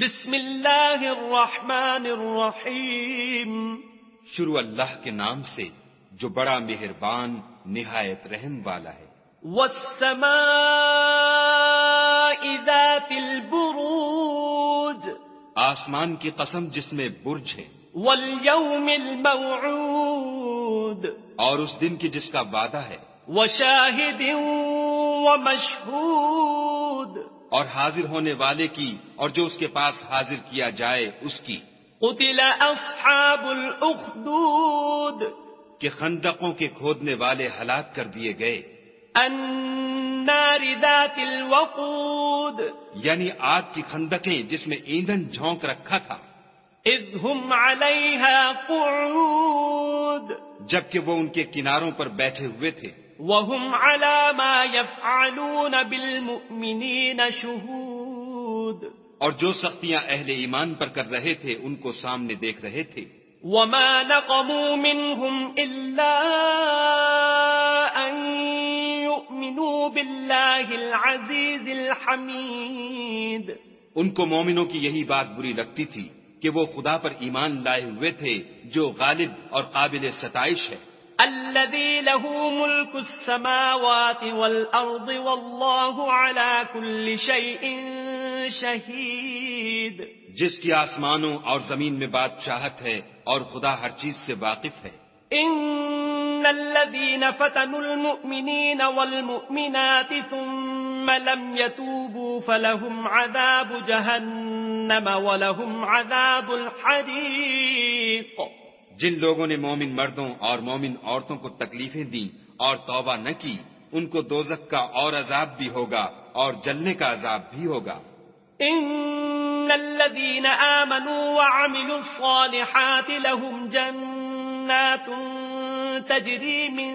بسم اللہ الرحمن الرحیم. شروع اللہ کے نام سے جو بڑا مہربان نہایت رحم والا ہے. والسماء ذات البروج. آسمان کی قسم جس میں برج ہے. والیوم الموعود. اور اس دن کی جس کا وعدہ ہے. وشاہد ومشہود. اور حاضر ہونے والے کی اور جو اس کے پاس حاضر کیا جائے اس کی. قتل اصحاب الاخدود. کہ خندقوں کے کھودنے والے ہلاک کر دیے گئے. النار ذات الوقود. یعنی آگ کی خندقیں جس میں ایندھن جھونک رکھا تھا. اذ هم علیہا قعود. جبکہ وہ ان کے کناروں پر بیٹھے ہوئے تھے. وهم على ما يفعلون بالمؤمنین شہود. اور جو سختیاں اہل ایمان پر کر رہے تھے ان کو سامنے دیکھ رہے تھے. وما نقموا منهم الا ان يؤمنوا بالله العزيز الحمید. ان کو مومنوں کی یہی بات بری لگتی تھی کہ وہ خدا پر ایمان لائے ہوئے تھے جو غالب اور قابل ستائش ہے. الذي له ملك السماوات والأرض والله على كل شيء شهيد. جس کی آسمانوں اور زمین میں بادشاہت ہے اور خدا ہر چیز سے واقف ہے. ان الذين فتنوا المؤمنين والمؤمنات ثم لم يتوبوا فلهم عذاب جهنم ولهم عذاب الحريق. جن لوگوں نے مومن مردوں اور مومن عورتوں کو تکلیفیں دیں اور توبہ نہ کی ان کو دوزخ کا اور عذاب بھی ہوگا اور جلنے کا عذاب بھی ہوگا. ان الذين آمنوا وعملوا الصالحات لهم جنات تجري من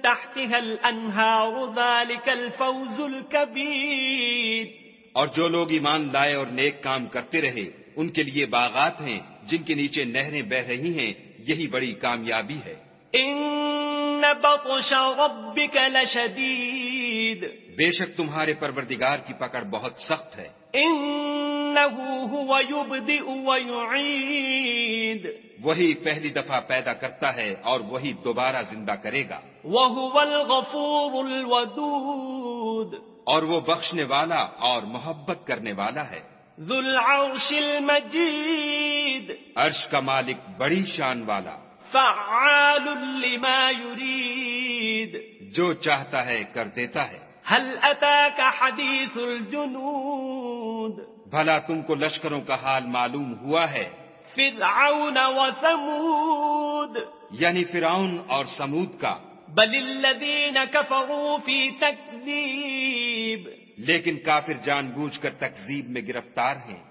تحتها الانهار ذلك الفوز الكبير. اور جو لوگ ایمان لائے اور نیک کام کرتے رہے ان کے لیے باغات ہیں جن کے نیچے نہریں بہ رہی ہیں. یہی بڑی کامیابی ہے. ان بطش ربک لشدید. بے شک تمہارے پروردگار کی پکڑ بہت سخت ہے. انه هو يبدئ ويعيد. وہی پہلی دفعہ پیدا کرتا ہے اور وہی دوبارہ زندہ کرے گا. وهو الغفور الودود. اور وہ بخشنے والا اور محبت کرنے والا ہے. ذو العرش المجید. عرش کا مالک بڑی شان والا. فعال لما يريد. جو چاہتا ہے کر دیتا ہے. هل اتاك حدیث الجنود. بھلا تم کو لشکروں کا حال معلوم ہوا ہے. فرعون وثمود. یعنی فرعون اور سمود کا. بل الذین کفروا فی تکذیب. لیکن کافر جان بوجھ کر تکذیب میں گرفتار ہیں.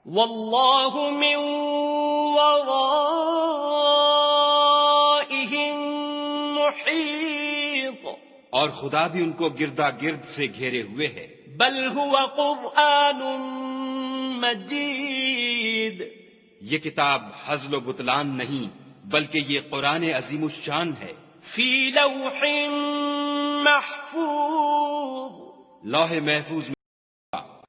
واللہ من ورائہم محیط. اور خدا بھی ان کو گردا گرد سے گھیرے ہوئے ہے. بل هو قرآن مجید. یہ کتاب ہزل و بطلان نہیں بلکہ یہ قرآن عظیم الشان ہے. فی لوح محفوظ. لوح محفوظ